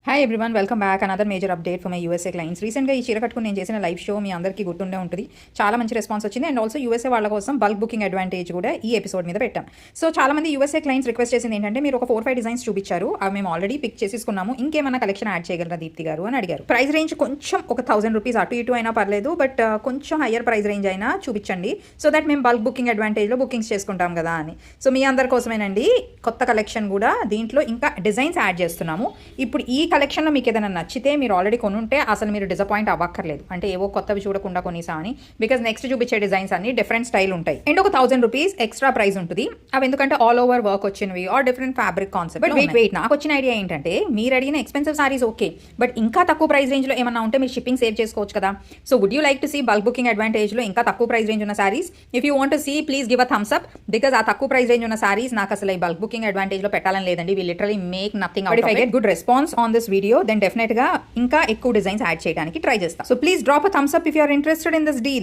Hi everyone, welcome back. Another major update for my USA clients. రీసెంట్గా ఈ చీర కట్టుకుని నేను చేసిన లైవ్ షో మీ అందరికీ గుర్తుండే ఉంటుంది. చాలా మంచి రెస్పాన్స్ వచ్చింది. అండ్ ఆల్సో యూఎస్ఏ వాళ్ళ కోసం బల్క్ బుకింగ్ అడ్వాంటేజ్ కూడా ఈ ఎపిసోడ్ మీద పెట్టాం. సో చాలా మంది యూఎస్ఏ క్లయింట్స్ రిక్వెస్ట్ చేసింది ఏంటంటే, మీరు ఒక 4-5 డిజైన్స్ చూపించారు, అవి మేము ఆల్రెడీ పిక్ చేసేసుకున్నాము, ఇంకేమైనా కలెక్షన్ యాడ్ చేయగలరా దీప్తి గారు అని అడిగారు. ప్రైస్ రేంజ్ కొంచెం ఒక 1000 రూపీస్ అటు ఇటు అయినా పర్లేదు, బట్ కొంచెం హయ్యర్ ప్రైస్ రేంజ్ అయినా చూపించండి, సో దట్ మేము బల్క్ బుకింగ్ అడ్వాంటేజ్లో బుకింగ్స్ చేసుకుంటాం కదా అని. సో మీ అందరి కోసమేనండి కొత్త కలెక్షన్ కూడా దీంట్లో ఇంకా డిజైన్స్ యాడ్ చేస్తున్నాము. ఇప్పుడు ఈ కలెక్షన్లో మీకు ఏదైనా నచ్చితే మీరు ఆల్రెడీ కొనుంటే అసలు మీరు డిసప్పాయింట్ అవ్వక్కర్లేదు, అంటే ఏవో కొత్తవి చూడకుండా కొనిసా అని. బికాజ్ నెక్స్ట్ చూపించే డిజైన్స్ అన్ని డిఫరెంట్ స్టైల్ ఉంటాయి. అండ్ ఒక 1000 రూపీస్ ఎక్స్ట్రా ప్రైస్ ఉంటుంది. అవి ఎందుకంటే ఆల్ ఓవర్ వర్క్ వచ్చినవి are different fabric concept. But wait నాకు వచ్చిన ఐడియా ఏంటంటే, మీరు అడిగిన ఎక్స్పెన్సివ్ సారీస్ ఓకే, బట్ ఇంకా తక్కువ ప్రైస్ రేంజ్లో ఏమన్నా ఉంటే మీరు షిప్పింగ్ సేవ్ చేసుకోవచ్చు కదా. So would you like to see bulk booking అడ్వాంటేజ్లో ఇంకా తక్కువ ప్రైస్ రేంజ్ ఉన్న saris? If you want to see, please give a thumbs up. Because ఆ తక్కువ ప్రైస్ రేంజ్ ఉన్న సారీస్ నాకు అసలు ఈ బల్క్ బుకింగ్ అడ్వాంటేజ్లో పెట్టాలని లేదండి. We literally make nothing out. If I get good response on this video, then definite గా ఇంకా ఎక్కువ డిజైన్స్ యాడ్ చేయడానికి ట్రై చేస్తాం. So please drop a thumbs up if you are interested in this deal.